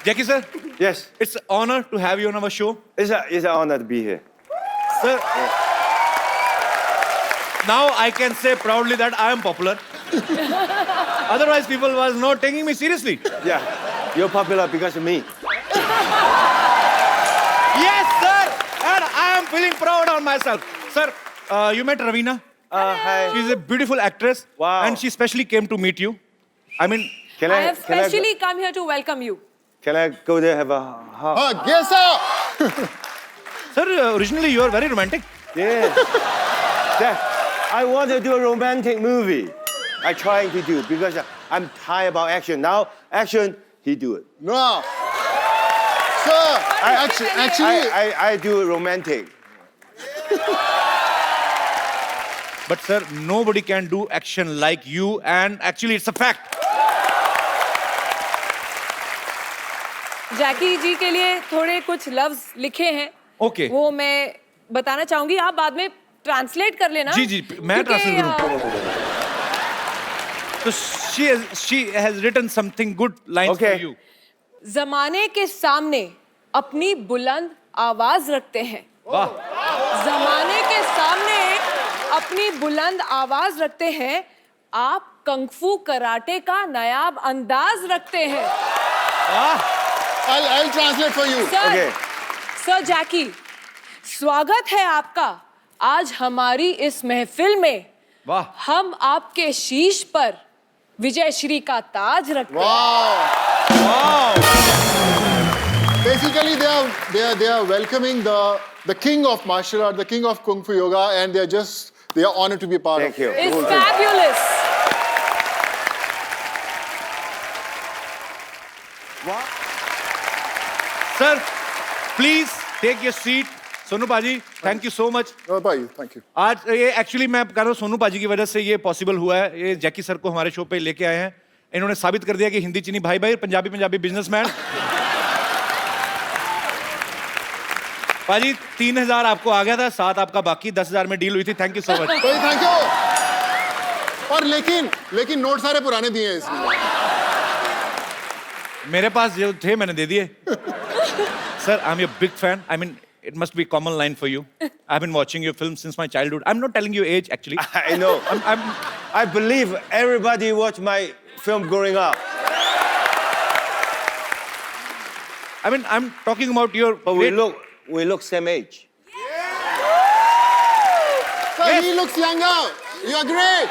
Jackie sir, Yes, it's an honor to have you on our show. it's an honor to be here. Sir, now I can say proudly that I am popular. Otherwise, people was not taking me seriously. Yeah, you're popular because of me. Yes, sir, and I am feeling proud on myself. Sir, you met Raveena. Hi. She's a beautiful actress. Wow. And she specially came to meet you. I mean, Can I have can specially come here to welcome you. Can I go there have a hug? Yes, sir. sir, originally you are very romantic. Yeah. Dad, I want to do a romantic movie. I'm trying to do because I'm tired about action. Now, action, he do it. No. Sir, actually, I do it romantic. But sir, nobody can do action like you, and actually it's a fact. जैकी जी के लिए थोड़े कुछ लफ्ज लिखे हैं. Okay. वो मैं बताना चाहूंगी, आप बाद में ट्रांसलेट कर लेना. जी जी, मैं ट्रांसलेट करूँ. So she has written something good lines Okay. for you. जमाने के सामने अपनी बुलंद आवाज रखते हैं. वाह. जमाने के सामने अपनी बुलंद आवाज रखते हैं. आप कंगफू कराटे का नायाब अंदाज रखते हैं. वाह. I'll translate for you. Sir, Okay. Sir Jackie, स्वागत है आपका आज हमारी इस महफिल में. वाह. हम आपके शीश पर विजय श्री का ताज रखते हैं. Wow. Wow. Basically, they are welcoming the king of martial art, the king of kung fu yoga, and they are honored to be a part Thank of. you. It's Cool thing. fabulous. Sir, please take your seat. Sonu पाजी, thank you so much. Oh, bye. Thank you. आज ये actually मैं कह रहा हूँ सोनू पाजी की वजह से ये पॉसिबल हुआ है. ये जैकी सर को हमारे शो पे लेके आए हैं. इन्होंने साबित कर दिया कि हिंदी चीनी भाई भाई, पंजाबी पंजाबी बिजनेसमैन. पाजी 3000 आपको आ गया था, 7 आपका बाकी, 10,000 में डील हुई थी. Thank you so much. Bye, thank you. और लेकिन नोट सारे पुराने दिए हैं इसलिए. मेरे पास जो थे मैंने दे दिए. Sir, I am your big fan. I mean it must be a common line for you. I've been watching your films since my childhood. I'm not telling you age actually. I know. I believe everybody watched my film growing up. I mean, I'm talking about your. But we look same age. Sir, he looks younger. You are great.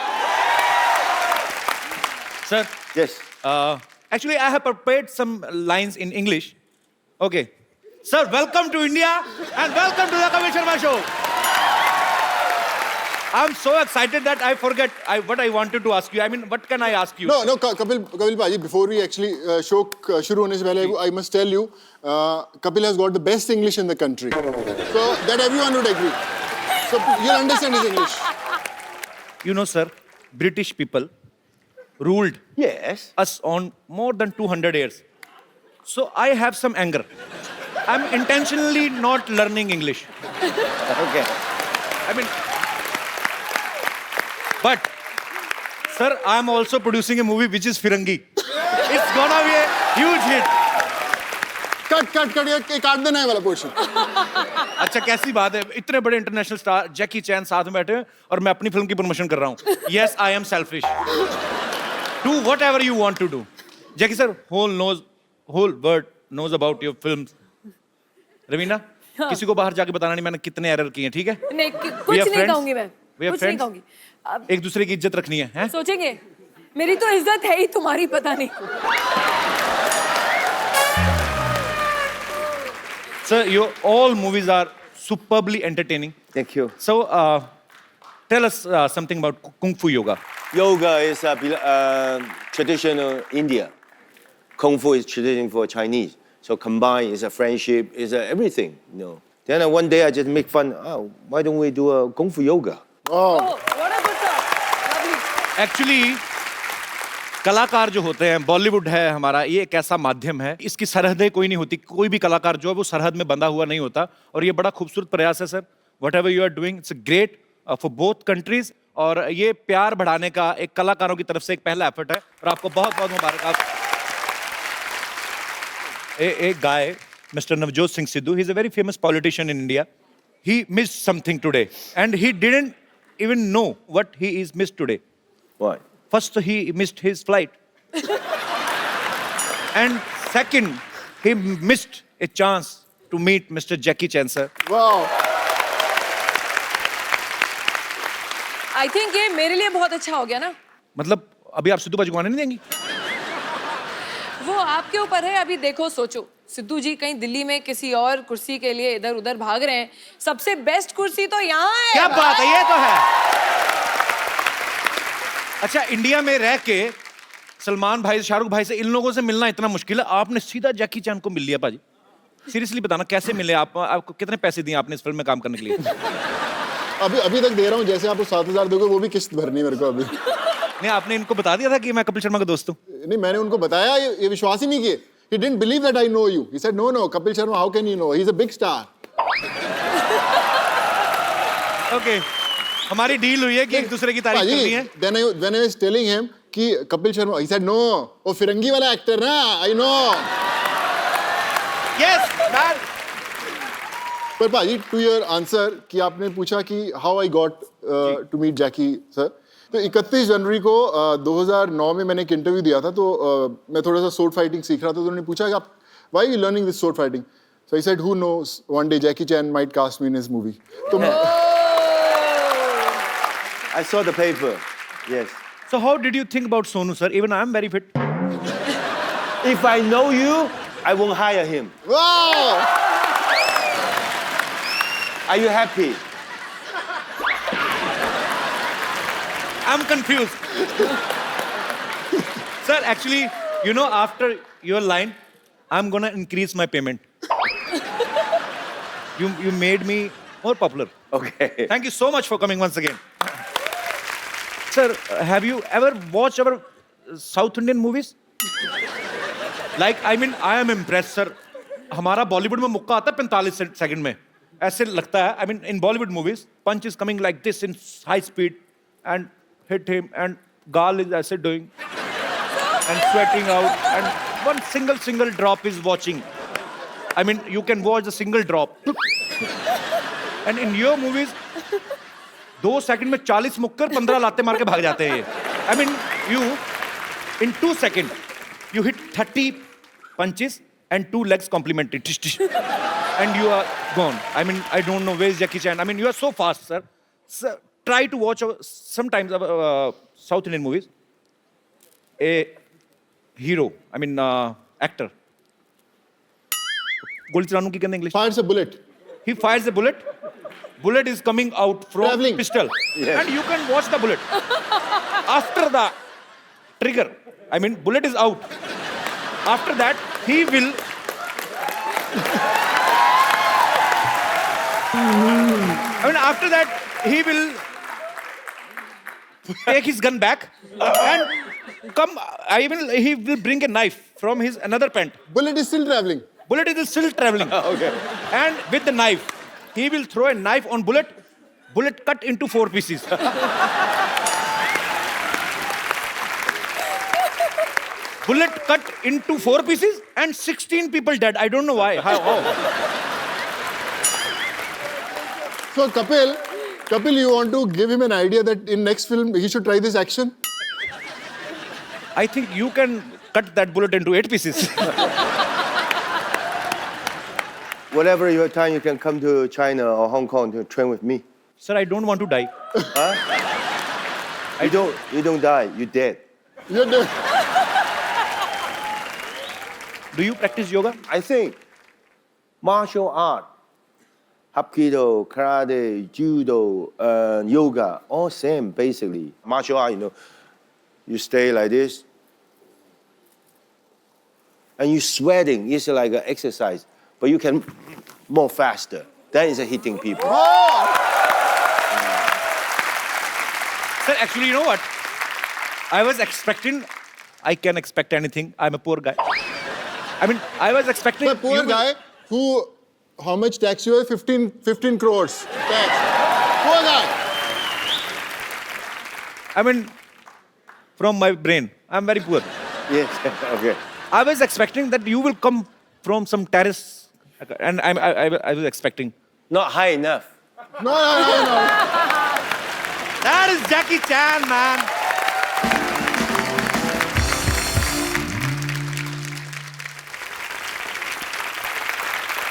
Sir, Yes. actually, I have prepared some lines in English. Okay. Sir, welcome to India and welcome to the Kapil Sharma Show. I'm so excited that I forget what I wanted to ask you. I mean, what can I ask you? No, Kapil Paji, before we actually show shuru hone se pehle, I must tell you, Kapil has got the best English in the country. So that everyone would agree. So you'll understand his English. You know, sir, British people ruled Yes. us on more than 200 years. So I have some anger. I'm intentionally not learning English. Okay. I mean, but, sir, I'm also producing a movie which is Firangi. It's gonna be a huge hit. Cut, ये काट देना है वाला portion. अच्छा कैसी बात है, इतने बड़े इंटरनेशनल स्टार जैकी चैन साथ में बैठे हैं और मैं अपनी फिल्म की प्रमोशन कर रहा हूँ. Yes, I am selfish. Do whatever you want to do. Jackie sir, whole world knows about your films. Raveena, किसी को बाहर जाके बताना नहीं मैंने कितने एरर किए हैं, ठीक है? नहीं, कुछ नहीं कहूंगी मैं. कुछ नहीं कहूंगी. एक दूसरे की इज्जत रखनी है, हैं? सोचेंगे, मेरी तो इज्जत है ही, तुम्हारी पता नहीं. Sir, your all movies are superbly entertaining. Thank you. So, tell us something about Kung Fu Yoga. Yoga is traditional India. Kung Fu is traditional for Chinese. So combined is a friendship, is a everything, you know. Then one day I just make fun. Oh, why don't we do a Kung Fu Yoga? Oh. Oh, what a good thought. Lovely. Actually, कलाकार जो होते हैं, बॉलीवुड है हमारा, ये एक ऐसा माध्यम है, इसकी सरहदें कोई नहीं होती. कोई भी कलाकार जो है वो सरहद में बंधा हुआ नहीं होता. और ये बड़ा खूबसूरत प्रयास है sir. Whatever you are doing, it's great for both countries. और ये प्यार बढ़ाने का एक कलाकारों की तरफ से एक पहला एफर्ट है. और आपको बहुत बहुत मुबारक. a guy, Mr. Navjot Singh Sidhu, he's a very famous politician in India. He missed something today, and he didn't even know what he is missed today. What? First, he missed his flight. And second, he missed a chance to meet Mr. Jackie Chan, sir. Wow. I think ये मेरे लिए बहुत अच्छा हो गया ना. मतलब अभी आप सिद्धू बाजी को आने नहीं देंगी? वो आपके ऊपर है. अभी देखो, सोचो, सिद्धू जी कहीं दिल्ली में किसी और कुर्सी के लिए इधर उधर भाग रहे हैं. सबसे बेस्ट कुर्सी तो यहाँ है. क्या बात है, ये तो है. अच्छा, इंडिया में रह के सलमान भाई, शाहरुख भाई से, इन लोगों से मिलना इतना मुश्किल है. आपने सीधा जैकी चैन को मिल लिया पाजी. सीरियसली बताना, कैसे मिले आप? आपको कितने पैसे दिए आपने इस फिल्म में काम करने के लिए? अभी तक दे रहा हूँ. जैसे आप 7,000 दोगे वो भी किस्त भरनी है मेरे को अभी. नहीं, आपने इनको बता दिया था कि मैं कपिल शर्मा का दोस्त हूँ? नहीं, मैंने उनको बताया, ये विश्वास ही नहीं किए. He didn't believe that I know you. He said, no, Kapil Sharma, how can you know? He's a big star. Okay, हमारी डील हुई है कि एक दूसरे की तारीफ करनी है. When I was telling him कि Kapil Sharma, he said, no, वो फिरंगी वाला एक्टर ना, I know. Yes, man. पर भाजी, to your answer कि आपने पूछा कि how I got to meet Jackie sir. तो 31 जनवरी को 2009 में मैंने एक इंटरव्यू दिया था. तो मैं थोड़ा सा sword fighting सीख रहा था. तो उन्होंने पूछा कि आप why are you learning this sword fighting? So I said, who knows, one day Jackie Chan might cast me in his movie. तो I saw the paper. Yes. So how did you think about Sonu, sir? Even I am very fit. If I know you, I won't hire him. wow. Are you happy? I'm confused. Sir, actually, you know, after your line, I'm gonna increase my payment. You made me more popular. Okay. Thank you so much for coming once again. Sir, have you ever watched our South Indian movies? Like, I mean, I am impressed, sir. हमारा बॉलीवुड में मुक्का आता है 45 second में. ऐसे लगता है. I mean, in Bollywood movies, punch is coming like this in high speed and hit him, and Gal is ऐसे doing and sweating out, and one single drop is watching. I mean, you can watch a single drop. And in your movies, 2 second में 40 मुक्कर 15 लाते मार के भाग जाते हैं. I mean, you in 2 seconds you hit 30 punches and 2 legs complementary. Tish, tish. And you are gone. I mean, I don't know where's Jackie Chan. I mean, you are so fast, sir. Sir, try to watch sometimes South Indian movies. A hero, I mean, actor. गोली चलाने की कहते हैं English. Fires a bullet. He fires a bullet. Bullet is coming out from Traveling. pistol. Yes. And you can watch the bullet. After the trigger, I mean, bullet is out. After that, he will... I mean, after that, he will take his gun back and come. He will bring a knife from his another pant. Bullet is still traveling. Bullet is still traveling. Okay. And with the knife, he will throw a knife on bullet. Bullet cut into 4 pieces. Bullet cut into 4 pieces and 16 people dead. I don't know why. How? So Kapil, you want to give him an idea that in next film he should try this action? I think you can cut that bullet into 8 pieces. Whatever your time, you can come to China or Hong Kong to train with me. Sir, I don't want to die. You don't die. You're dead. You're doing. Do you practice yoga? I think martial art, Hapkido, karate, judo, yoga, all same basically. Martial art, you stay like this, and you sweating. It's like an exercise, but you can more faster. That is hitting people. Sir, actually, you know what? I was expecting, I can expect anything. I'm a poor guy. I mean, I was expecting... The poor guy who, how much tax you have? 15 crores tax. Poor guy. I mean, from my brain, I'm very poor. Yes, okay. I was expecting that you will come from some terrace, and I was expecting. Not high enough. No. That is Jackie Chan, man.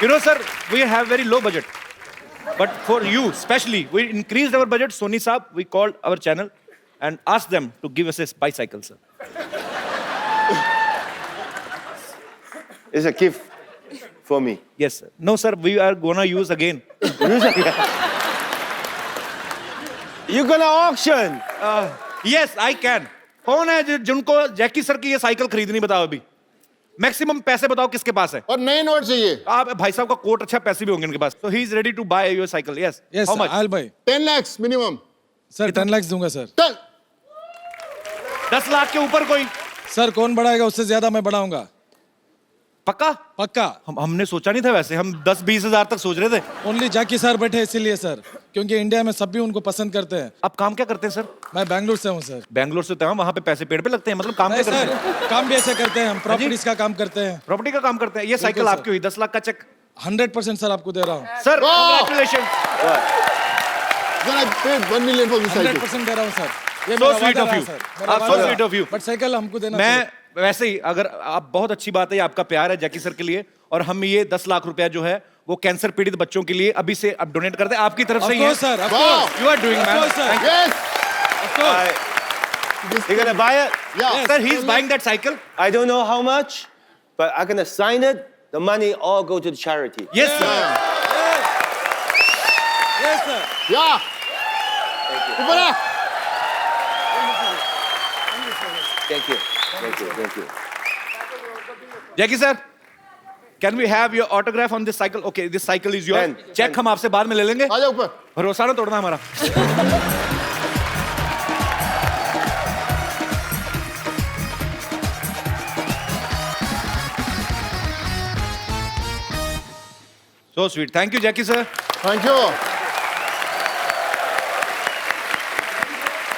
You know, sir, we have very low budget. But for you, especially, we increased our budget. Sony Saab, we called our channel and asked them to give us a bicycle, sir. It's a gift for me. Yes, sir. No, sir, we are gonna use again. You're gonna auction. Yes, I can. कौन है जिनको Jackie sir की ये cycle खरीदनी, बताओ अभी. Maximum पैसे बताओ किसके पास है. और नए नोट चाहिए. आप भाई साहब का कोट अच्छा, पैसे भी होंगे उनके पास. So he is ready to buy your cycle. Yes. Yes, How sir, much? I'll buy. 10 lakhs minimum. Sir 10 lakh दूंगा सर. 10 लाख के ऊपर कोई? सर कौन बढ़ाएगा, उससे ज्यादा मैं बढ़ाऊंगा. पक्का? पक्का. हमने सोचा नहीं था वैसे, हम 10-20 हजार तक सोच रहे थे. ओनली जैकी सर बैठे इसीलिए सर, क्योंकि इंडिया में सब भी उनको पसंद करते हैं. आप काम क्या करते हैं सर? मैं बैंगलोर से हूँ सर. बैंगलोर से तो हम वहाँ पे पैसे पेड़ पे लगते हैं, मतलब काम नहीं क्या करते हैं? सर, काम भी ऐसे करते हैं हम, प्रॉपर्टीज का काम करते हैं. प्रॉपर्टी का काम करते हैं. ये साइकिल सर. आपकी हुई 10 लाख का चेक. 100% सर आपको दे रहा हूँ. Sir Wow! Congratulation. Then I paid 1 million for this cycle. 100% दे रहा हूँ सर. ये So मेरा sweet वादा of रहा you. सर. आप so sweet of you. But cycle हमको देना मैं चाहिए. वैसे ही, अगर आप, बहुत अच्छी बात है, ये आपका प्यार है जैकी सर के लिए, और हम ये 10 लाख रुपया जो है वो कैंसर पीड़ित बच्चों के लिए अभी से अब डोनेट करते हैं आपकी तरफ से Of ही है. course, sir, of Wow! course. You are doing, Of man. course, sir. Thank you. Yes. Of course. You're gonna buy it? Yeah. Sir, he is buying that cycle. I don't know how much, but I'm gonna sign it. The money all go to the charity. Yes, sir. Yes, sir. Yeah. ऊपर आ. Thank you. Jackie sir, can we have your autograph on this cycle? Okay, this cycle is yours. Ten. Check हम आपसे बाद में ले लेंगे. आ जाओ ऊपर. भरोसा ना तोड़ना हमारा. So sweet. Thank you, Jackie sir. Thank you.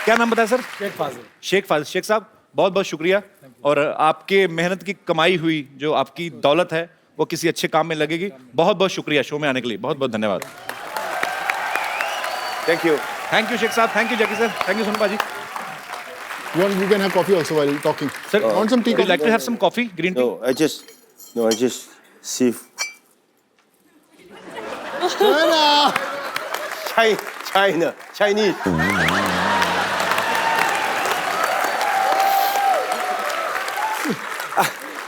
क्या नाम बताया सर? शेख फाजिल. शेख फाजिल. शेख साहब, बहुत बहुत शुक्रिया, और आपके मेहनत की कमाई हुई जो आपकी दौलत है वो किसी अच्छे काम में लगेगी. बहुत बहुत शुक्रिया शो में आने के लिए. बहुत बहुत धन्यवाद. Thank you. Thank you Sheikh Sahab. Thank you Jackie sir. Thank you Sonu baji. You can have coffee also while talking. Sir, want some tea? would you like to have some coffee, green tea? No, I just see Chinese.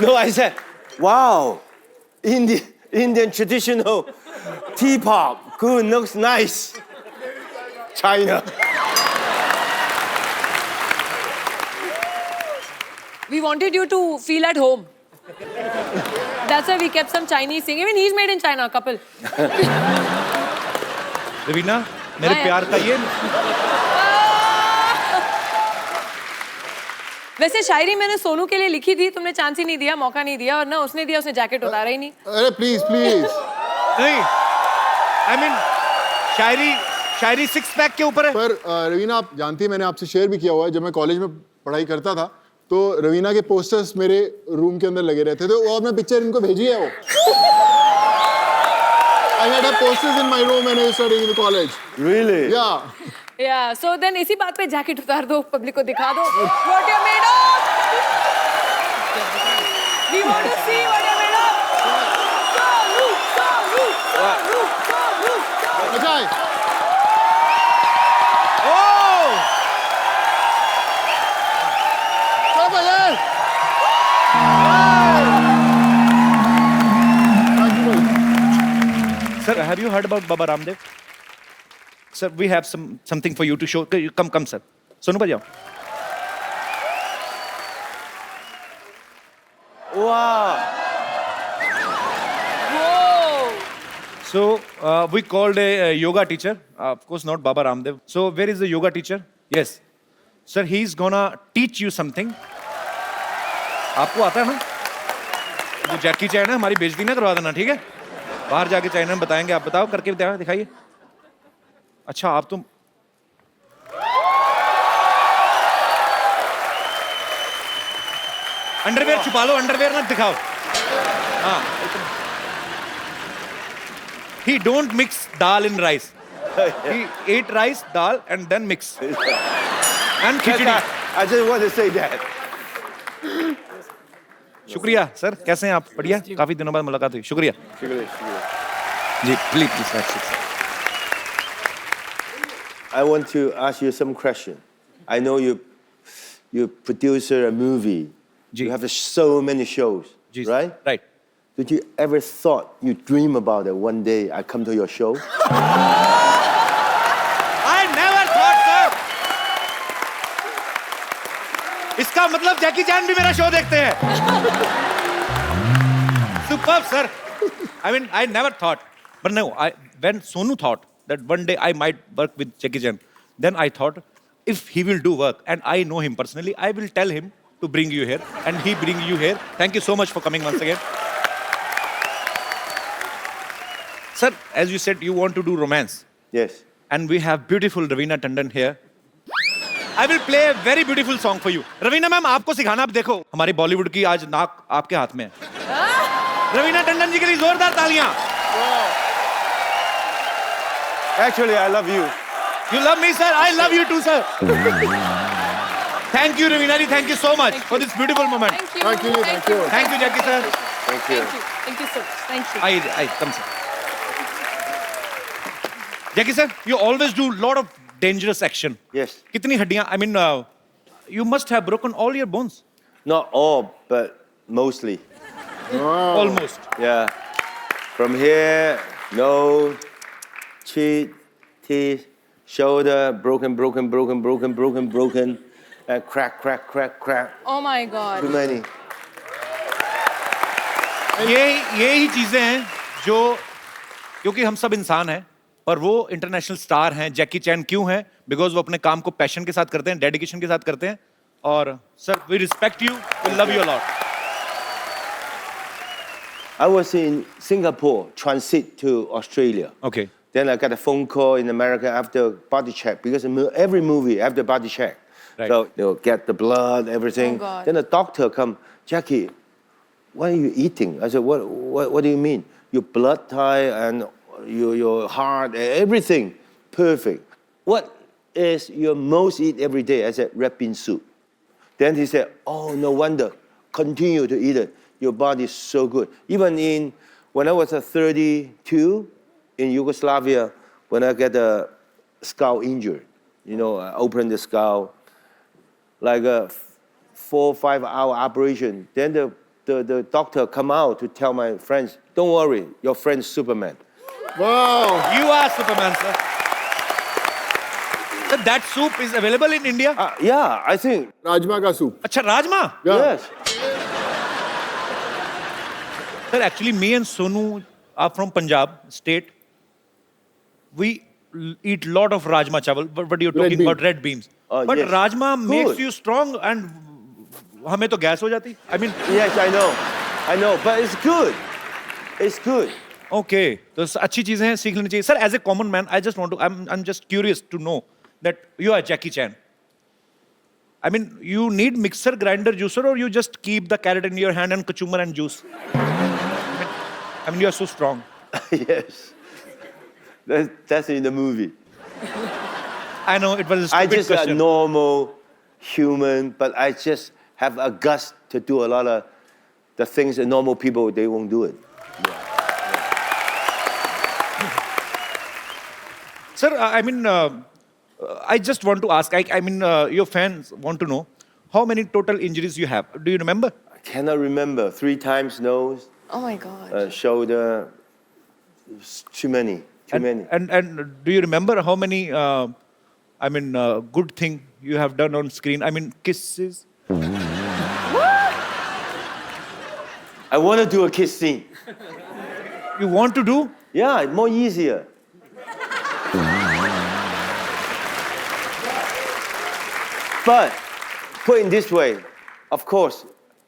No, I said, wow, Indian traditional teapot. Good, looks nice. China. We wanted you to feel at home. That's why we kept some Chinese thing. Even he's made in China, couple. Raveena, मेरे हाँ, प्यार का ये वैसे शायरी मैंने सोनू के लिए लिखी थी, तुमने चांस ही नहीं दिया, मौका नहीं दिया, और ना उसने दिया, उसने जैकेट उतारा ही नहीं. अरे प्लीज प्लीज. नहीं, I mean, शायरी 6 पैक के ऊपर है. पर रवीना, आप जानती है मैंने आपसे शेयर भी किया हुआ है, जब मैं कॉलेज में पढ़ाई करता था तो रवीना के पोस्टर्स मेरे रूम के अंदर लगे रहते थे, और मैं पिक्चर इनको भेजी है वो. I had have posters in my room when I was studying in the college. Really? Yeah. Yeah, so then इसी बात पे जैकेट उतार दो, पब्लिक को दिखा दो. What you're made of. We want to see what you're made of. Soonu. अच्छा है. Oh! चलो भाई. Thank you भाई. Sir, have you heard about Baba Ramdev? Sir, we have something for you to show. Come, sir. Sonu भाई आओ. Wow. Whoa. So we called a yoga teacher. Of course, not Baba Ramdev. So where is the yoga teacher? Yes, sir. He's gonna teach you something. आपको आता है ना? वो जैकी चैन है, हमारी बेइज्जती ना करवा देना, ठीक है? बाहर जाके चाइना में बताएंगे. आप बताओ, करके बताओ, दिखाइए. अच्छा, आप तुम अंडरवेयर छुपा लो, अंडरवेयर ना दिखाओ. हाँ, he don't mix dal in rice. He ate rice, dal, and then mix. And khichdi. I just want to say that. शुक्रिया सर, कैसे हैं आप? बढ़िया, काफी दिनों बाद मुलाकात हुई। शुक्रिया जी, please. I want to ask you some question. I know you produce a movie. जी. You have so many shows, जी, right? Right. Did you ever thought you dream about it one day I come to your show? I never thought, sir. इसका मतलब जैकी चैन भी मेरा show देखते हैं। Superb, sir. I mean, I never thought, but no, when Sonu thought that one day I might work with Jackie Chan, then I thought, if he will do work, and I know him personally, I will tell him to bring you here, and he bring you here. Thank you so much for coming once again. Sir, as you said, you want to do romance. Yes. And we have beautiful Ravina Tandon here. I will play a very beautiful song for you. Ravina ma'am, आपको सिखाना, आप देखो हमारी बॉलीवुड की आज नाक आपके हाथ में है। रवीना टंडन जी के लिए जोरदार तालियां। Actually, I love you. You love me, sir. I love you too, sir. Thank you, Ravina ji. Thank you so much for this beautiful moment. Thank you. Thank you, thank you. Thank you, Jackie sir. Thank you. Thank you so much. Thank you. I come sir. Jackie sir, you always do lot of dangerous action. Yes. कितनी हड्डियां? I mean, you must have broken all your bones. Not all, but mostly. Almost. Yeah. From here, nose, cheek, teeth, shoulder, broken, and crack. Oh my God. Too many. ये ही चीजें हैं जो, क्योंकि हम सब इंसान हैं और वो इंटरनेशनल स्टार हैं। जैकी चैन क्यों हैं? बिकॉज वो अपने काम को पैशन के साथ करते हैं, डेडिकेशन के साथ करते हैं। और sir, we respect you, we love you a lot. I was in Singapore, transit to Australia. Okay. Then I got a phone call in America after body check, because every movie after body check. Right. So get the blood, everything. Oh, God. Then the doctor come, Jackie, what are you eating? I said, what do you mean? Your blood type and your heart, everything perfect. What is your most eat every day? I said, red bean soup. Then he said, oh, no wonder. Continue to eat it. Your body is so good. Even when I was 32 in Yugoslavia, when I get a skull injury, I opened the skull, like a 4 or 5 hour operation. Then the doctor come out to tell my friends, don't worry, your friend's Superman. Wow. You are Superman, sir. So that soup is available in India? Yeah, I think. Rajma ka soup. अच्छा, rajma? Yeah. Yes. Sir, actually, me and Sonu are from Punjab state. We eat lot of rajma chawal, but you're talking bean. about red beans. But Yes. rajma makes Good. you strong, and हमें तो gas हो जाती. I mean, Yes, I know, but it's good. It's good. okay, तो अच्छी चीजें हैं, सीख लेनी चाहिए. Sir, as a common man, I just want to, I'm just curious to know that you are Jackie Chan. I mean, you need mixer, grinder, juicer, or you just keep the carrot in your hand and kachumar and juice? I mean, you are so strong. Yes. That's in the movie. I know it was a I stupid just a question. normal human, but I just have a guts to do a lot of the things that normal people, they won't do it. Sir, I mean, I just want to ask, I mean, your fans want to know how many total injuries you have. Do you remember? I cannot remember. 3 times nose, Oh my God. shoulder. It's too many. Too many. And do you remember how many, good thing you have done on screen? I mean, kisses. I want to do a kiss scene. You want to do? Yeah, it's more easier. But put in this way, of course,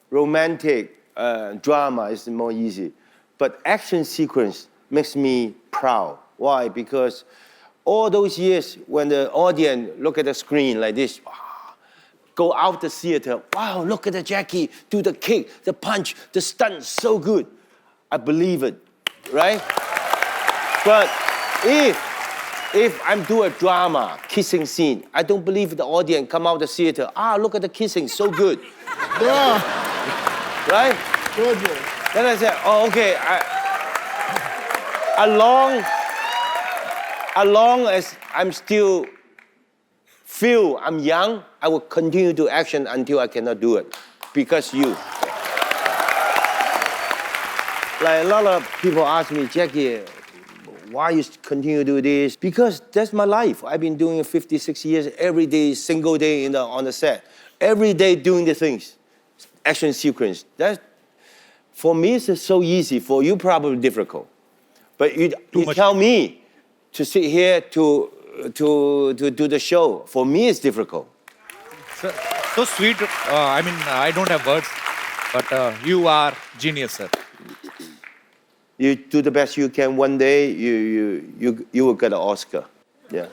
romantic drama is more easy. But action sequence makes me proud. Why? Because all those years when the audience look at the screen like this, go out the theater, wow, look at the Jackie, do the kick, the punch, the stunt, so good. I believe it, right? But if I'm doing a drama, kissing scene, I don't believe the audience come out of the theater. Look at the kissing, so good. Yeah. Right? Good, bro. Then I said, okay. As long as I'm still feel I'm young, I will continue to action until I cannot do it. Because you. Like a lot of people ask me, Jackie, why you continue to do this? Because that's my life. I've been doing it 56 years, every day, single day on the set. Every day doing the things, action sequence. For me, it's so easy. For you, probably difficult. But you tell me to sit here to do the show. For me, it's difficult. Sir, so sweet. I mean, I don't have words, but you are genius, sir. You do the best you can. One day, you will get an Oscar. Yeah.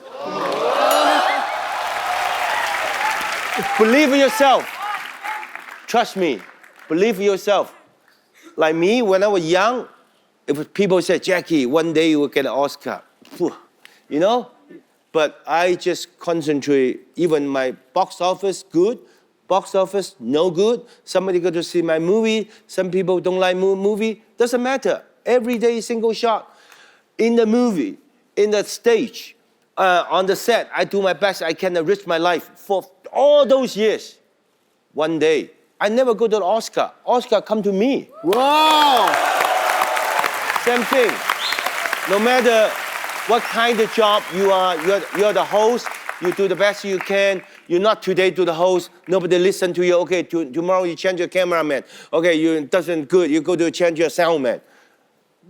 Believe in yourself. Trust me. Believe in yourself. Like me, when I was young, if people say, Jackie, one day you will get an Oscar. You know? But I just concentrate. Even my box office, good. Box office, no good. Somebody go to see my movie. Some people don't like movie. Doesn't matter. Every day, single shot. In the movie, in the stage, on the set, I do my best. I can enrich my life for all those years. One day, I never go to the Oscar. Oscar come to me. Wow. Same thing. No matter what kind of job you are, you're the host. You do the best you can. You're not today to the host. Nobody listen to you. Okay, tomorrow you change your cameraman. Okay, you doesn't good. You go to change your soundman.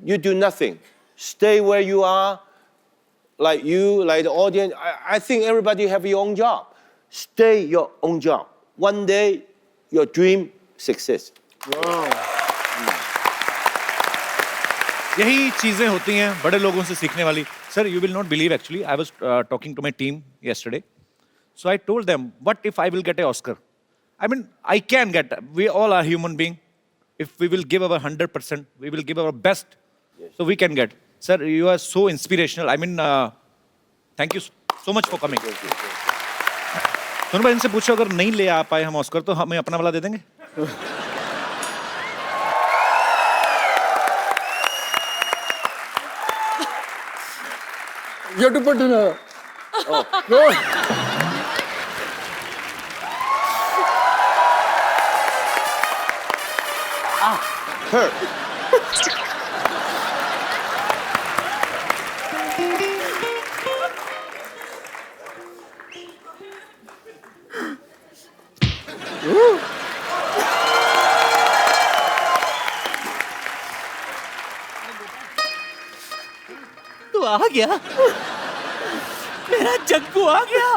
You do nothing. Stay where you are. Like you, like the audience. I think everybody have your own job. Stay your own job. One day, your dream success. Wow. यही चीजें होती हैं बड़े लोगों से सीखने वाली. Sir, you will not believe actually. I was talking to my team yesterday. So I told them, what if I will get an Oscar? I mean, I can get. We all are human beings. If we will give our 100%, we will give our best. Yes. So we can get. Sir, you are so inspirational. I mean, thank you so much for coming. Sonu भाई इनसे पूछो अगर नहीं ले आ पाए हम Oscar तो हमें अपना वाला दे देंगे. You have to put in a. Oh. No. Hurt. तू आ गया मेरा जग्गू आ गया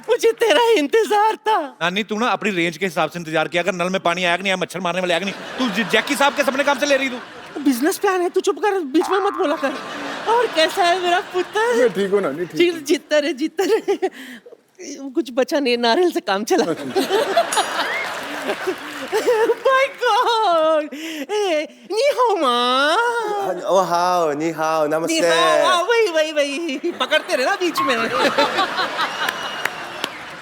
मुझे तेरा इंतजार था. नानी तू ना अपनी रेंज के हिसाब से इंतजार किया. अगर नल में पानी आया कि नहीं आया, मच्छर मारने वाले आया कि नहीं. तू जैकी साहब के सपने काम से ले रही तू. बिजनेस प्लान है, तू चुप कर, बीच में मत बोला कर. और कैसा है मेरा पुत्र? मैं ठीक हूँ ना, नहीं ठीक हूँ. जीतता रहे. कुछ बचा नहीं, नारियल से काम चला. My God! Ni hao ma. Oh, hao, ni hao, namaste. Ni hao, वही पकड़ते रहे ना बीच में.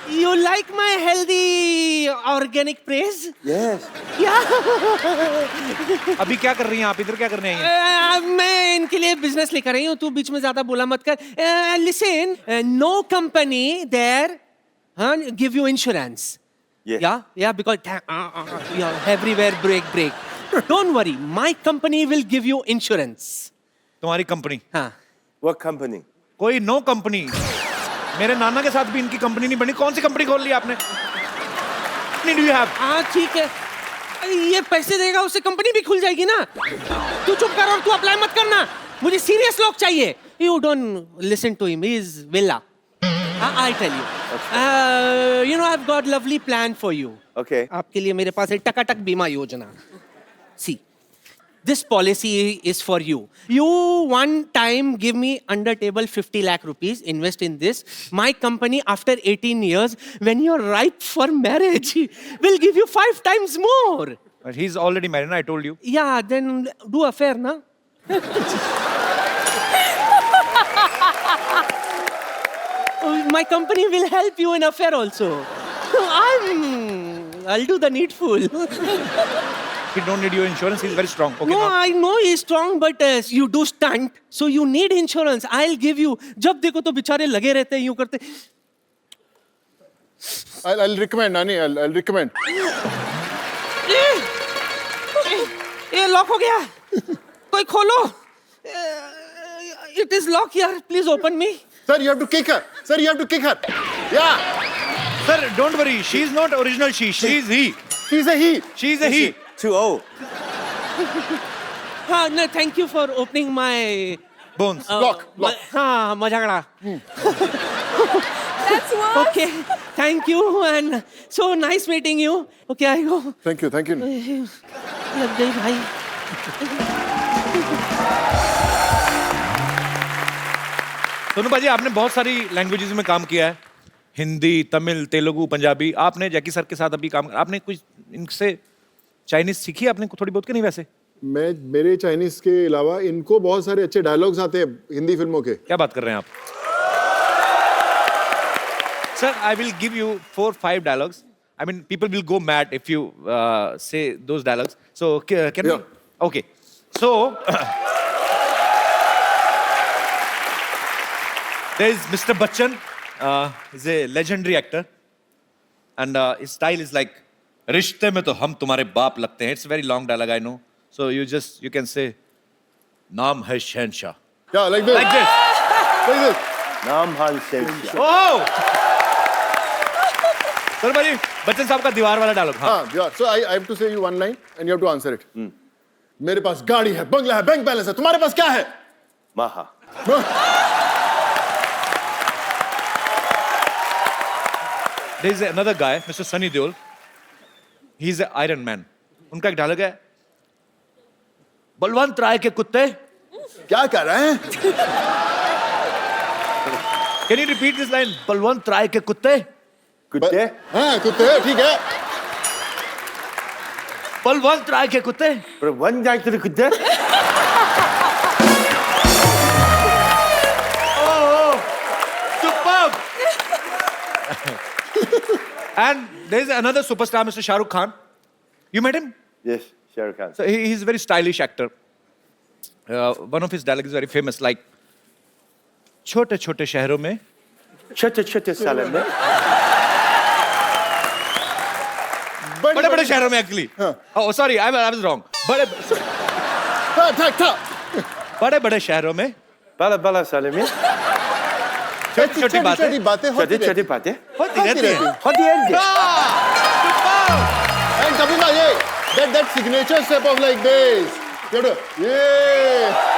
You like my healthy organic praise? Yes. Yeah. अभी क्या कर रही हैं आप? इधर क्या करने आई हैं? मैं इनके लिए बिजनेस लेकर आई हूँ. तू बीच में ज्यादा बोला मत कर. Listen, no company there give you insurance. Yes. Yeah, because everywhere break. Don't worry, my company will give you insurance. तुम्हारी कंपनी? हाँ. What company? कोई नो कंपनी. मेरे नाना के साथ भी इनकी कंपनी नहीं बनी. कौन सी कंपनी खोल ली आपने? Do you have? हाँ ठीक है. ये पैसे देगा उससे कंपनी भी खुल जाएगी ना. तू चुप कर और तू अप्लाई मत करना. मुझे सीरियस लोग चाहिए. You don't listen to him. He is villa. I tell you. Okay. You know, I've got lovely plan for you. Okay. आपके लिए मेरे पास है टकाटक बीमा योजना. See, this policy is for you. You one time give me under table 50 lakh rupees, invest in this. My company after 18 years, when you're ripe for marriage, will give you 5 times more. He's already married, I told you. Yeah, then do affair, na? my company will help you in affair also. I'll do the needful. He don't need your insurance. He's very strong. Okay, No, now. I know he's strong, but you do stunt, so you need insurance. I'll give you. जब देखो तो बेचारे लगे रहते हैं यूं करते. I'll recommend, Nani. I'll recommend. ये लॉक हो गया. कोई खोलो. It is locked here. Please open me. Sir, you have to kick her. Sir, you have to kick her. Yeah. Sir, don't worry. She's not original she. She's he. She's a he. She's a he. Too old. हाँ, no, thank you for opening my. Bones. Lock. हाँ, मजाकड़ा. That's worse. Okay, thank you and so nice meeting you. Okay, I go. Thank you. Thank you. लग गई भाई. सोनू पाजी, आपने बहुत सारी languages में काम किया है. हिंदी, तमिल, तेलुगु, पंजाबी. आपने जैकी सर के साथ अभी काम. आपने कुछ इनसे चाइनीज सीखी आपने थोड़ी बहुत कि नहीं वैसे? मेरे चाइनीज के अलावा इनको बहुत सारे अच्छे डायलॉग्स आते हैं हिंदी फिल्मों के. क्या बात कर रहे हैं आप? Sir, I will give you 4-5 dialogues. I mean, people will go mad if you say those dialogues. So, can Yeah. we? Okay. So, there is Mr. Bachchan. He's a legendary actor. And his style is like, रिश्ते में तो हम तुम्हारे बाप लगते हैं. It's a very long dialogue, I know. So, you can say, नाम है शहनशाह. Yeah, like this. Like this. Like this. Nam Han Shensha. Oh! Sir भाई, बच्चन साहब का दीवार वाला डायलॉग. हाँ. हाँ, yeah. So I have to say you one line and you have to answer it. मेरे पास गाड़ी है, बंगला है, बैंक बैलेंस है. तुम्हारे पास क्या है? Maha. There is another guy, Mr. Sunny Deol. He's an Iron Man. उनका एक डायलॉग है, बलवंत राय के कुत्ते. क्या कर रहे हैं? Can you repeat this line? Balwant राय के कुत्ते. कुत्ते? हाँ, कुत्ते, ठीक है. बलवंत राय के कुत्ते. पर वन जाए तो कुत्ते? Superb. And there is another superstar, Mr. Shah Rukh Khan. You met him? Yes, Shah Rukh Khan. So he's a very stylish actor. One of his dialogues is very famous, like, छोटे छोटे शहरों में छोटे छोटे साले में बड़े बड़े शहरों में actually. Oh, sorry, I was wrong. बड़े बड़े शहरों में बाला बाला साले में छोटी छोटी बातें बातें छोटे छोटे बातें होती रहती हैं. होती है. And Kapil bhai, that signature step of like this. You have to, yeah.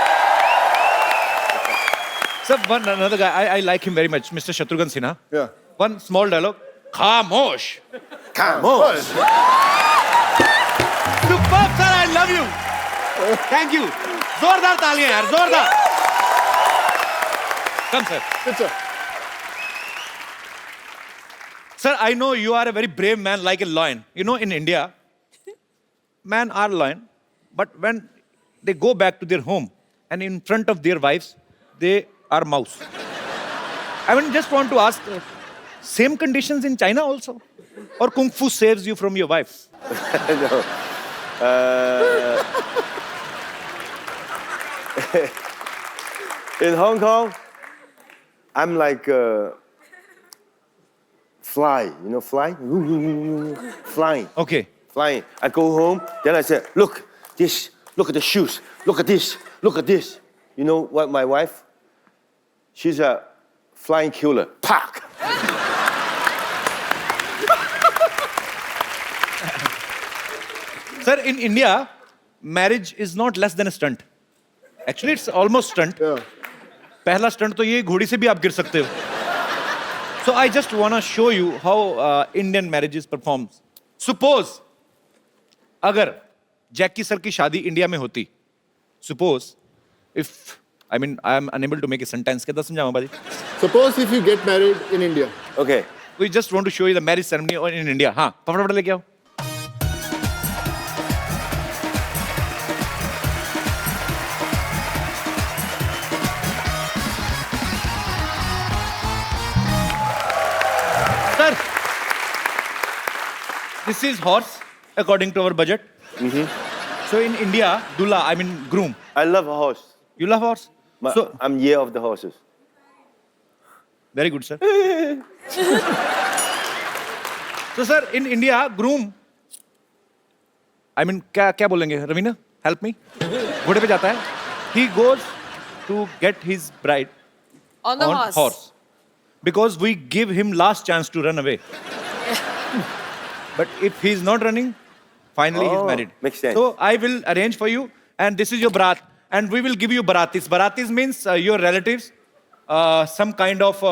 Sir, another guy, I like him very much, Mr. Shatrughan Sinha. Yeah. One small dialogue. Khamosh. Khamosh. Superb, sir, I love you. Thank you. जोरदार तालियां यार, जोरदार. Come, sir. Good, sir. Sir, I know you are a very brave man like a lion. You know, in India, men are lion, but when they go back to their home and in front of their wives, they are mouse. I mean, just want to ask, same conditions in China also? Or Kung Fu saves you from your wife? No. In Hong Kong, I'm like fly, you know, fly? Flying. Okay. Flying. I go home, then I say, look, this, look at the shoes, look at this, look at this. You know what my wife? She's a flying killer. Pack! Sir, in India, marriage is not less than a stunt. Actually, it's almost stunt. Yeah. पहला stunt तो ये घोड़ी से भी आप गिर सकते हो. So I just wanna show you how Indian marriages performs. Suppose अगर जैकी सर की शादी इंडिया में होती, suppose if I mean I am unable to make a sentence, कैसा समझाऊँ बाजी? Suppose if you get married in India. Okay. We just want to show you the marriage ceremony in India. हाँ, फटाफट लेके आओ. This is horse, according to our budget. So in India, dula, I mean groom. I love a horse. You love horse? But So I'm year of the horses. very good, sir. So sir, in India, groom. I mean, क्या बोलेंगे? Ravina, help me. घोड़े पे जाता है. He goes to get his bride On the on horse. because we give him last chance to run away. But if he's not running, finally he's Oh, married. makes sense. So I will arrange for you, and this is your barat, and we will give you baratis. Baratis means your relatives, some kind of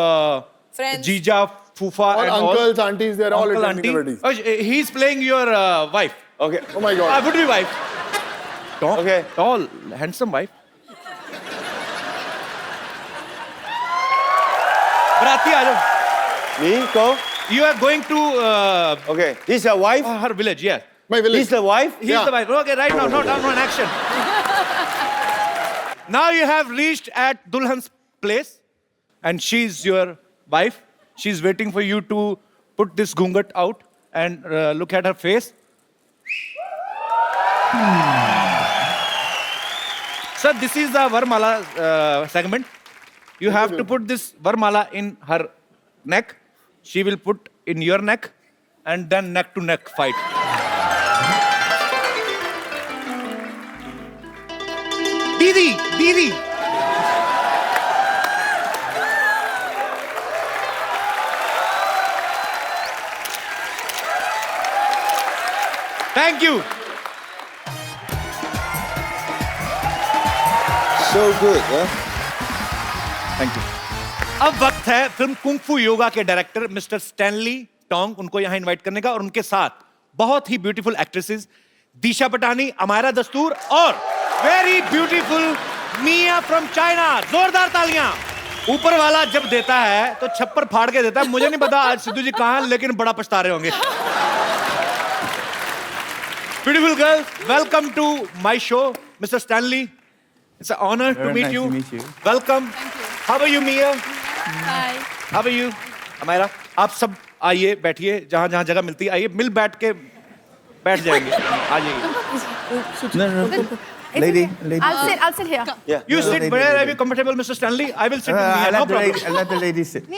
Friends. jija, fufa, All and all. uncles, aunties, they're all Uncle, attending the auntie. weddings. Oh, he's playing your wife. Okay. Oh my God. Would be wife. Tall, Okay. tall, handsome wife. Barati, aa jao. Me, go. You are going to Okay. This is a wife. her village, yeah. My village. This is the wife. He's Yeah. the wife. Okay, right now, no, down on action. Now you have reached at Dulhan's place, and she's your wife. She's waiting for you to put this gungat out and look at her face. Sir, this is the Varmala segment. You have to put this Varmala in her neck. She will put in your neck, and then neck to neck fight. Didi, Didi. Thank you. So good, huh? Thank you. अब वक्त है film kung फू योगा के director mister Stanley Tong उनको यहां invite करने का, और उनके साथ बहुत ही ब्यूटीफुल एक्ट्रेसेस दिशा पटानी, अमायरा दस्तूर और very beautiful Mia from China. जोरदार तालियां। ऊपर वाला जब देता है तो छप्पर फाड़ के देता है। मुझे नहीं पता आज सिद्धू जी कहां हैं, लेकिन बड़ा पछता रहे होंगे। Beautiful girls, welcome to my show mister Stanley. It's an honor to meet you. Welcome. How are you, Mia? Hi. How are you? Amyra, आप सब आइए, बैठिए, जहाँ जहाँ जगह मिलती है आइए, मिल बैठ के बैठ जाएंगे। आ जाइए। Lady. I'll sit here. Yeah. You sit where are you comfortable, Mr. Stanley? I will sit with Mia, no problem. Let the lady sit.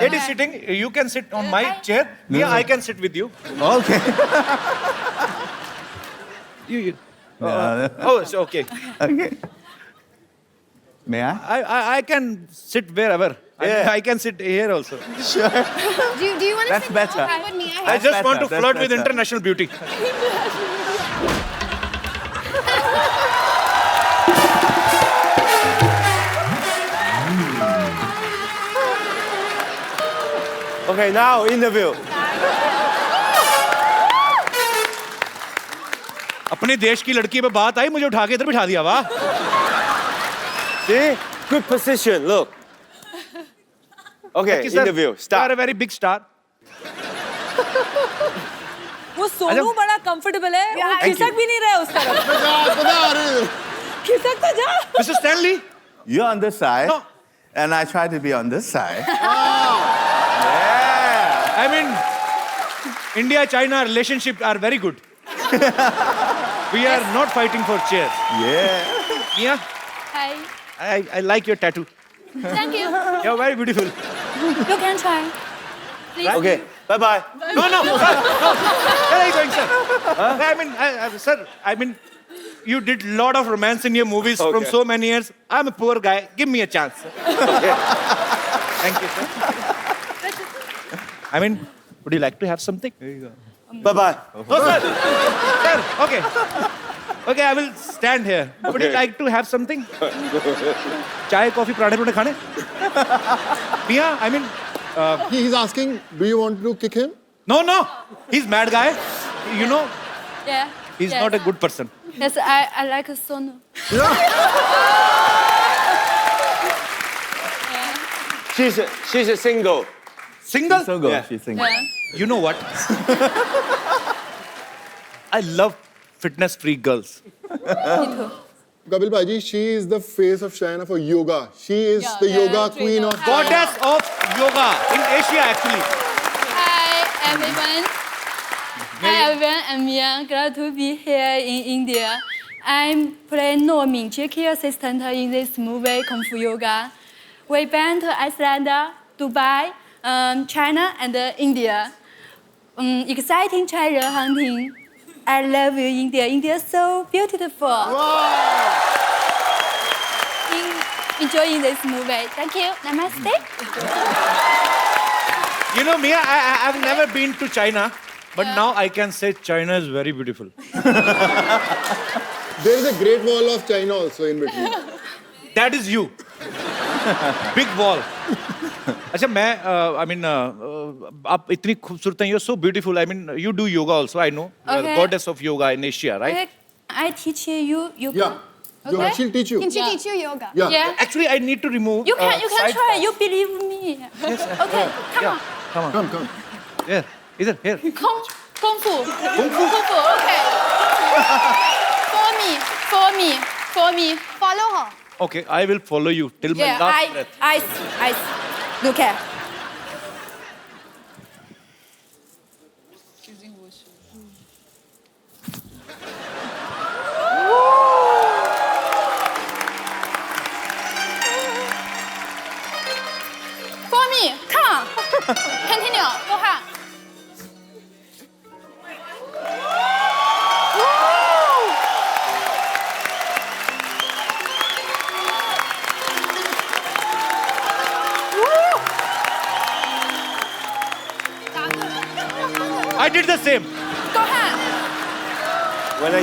Lady sitting, you can sit on my chair. Mia, I can sit with you. Okay. You. Oh, it's okay. Okay. May I? I can sit wherever. I can sit here also. Sure. Do you want to That's sit better. down with me? I just want to better, flirt that's with better. international beauty. Okay, now interview. अपने देश की लड़की पे बात आई, मुझे उठा के इधर बिठा दिया। वाह। See? Good position. Look. Okay, Thank you, sir. interview. You are a Start. very big star. वो सोनू बड़ा कंफर्टेबल है, वो Thank खिसक भी नहीं रहा है उस तरफ। खिसक तो जा। Mr. Stanley. You're on this side. No. And I try to be on this side. I mean, India-China relationship are very good. We are not fighting for chairs. Yeah. Mia, Hi. I like your tattoo. Thank you. You're very beautiful. You can try. Please. Okay, bye bye. No, sir, no. Where are you going, sir? I mean, sir, I mean, you did a lot of romance in your movies from Okay. so many years. I'm a poor guy. Give me a chance. Okay. Thank you, sir. I mean, would you like to have something? Bye bye. No, sir. Sir, okay. Okay, I will stand here. Would you Okay. like to have something? Chai, coffee, pradhe khane? Mia, I mean, He's asking, do you want to kick him? no. He's mad guy. You know, Yeah. he's yes. not a good person. Yes, I like a Sonu. She's a single. Single? So good. Yeah. She's single. Yeah. You know what? I love fitness freak girls. Kapil Bhaji, she is the face of China for yoga. She is Yeah, the yeah, yoga trainer. queen of China. Goddess of yoga in Asia, actually. Hi, everyone. Hi everyone, I'm Mia. Glad to be here in India. I'm playing No Min, Jackie assistant in this movie Kung Fu Yoga. We been to Iceland, Dubai, China, and India. Exciting treasure hunting. I love you, India. India is so beautiful. Enjoying this movie. Thank you. Namaste. You know, Mia, I've never been to China, but now I can say China is very beautiful. There is a Great Wall of China also in between. That is you. Big wall. अच्छा मैं I mean आप इतनी खूबसूरत हैं, you're so beautiful. I mean you do yoga also. I know. You are the Okay. goddess of yoga in Asia, right? Okay, I teach you yoga. Yeah. Okay. She'll teach you. Can she teach you yoga? Yeah. Yeah. Actually, I need to remove. You can side try. part. You believe me. Okay, come on. Come, come. Here, either here. Kung fu. Kung fu. Okay. For me. Follow her. Okay, I will follow you till my Yeah, last breath. I. Look at. For me, come on. Continue. Go ahead. I did the same. Go ahead. When I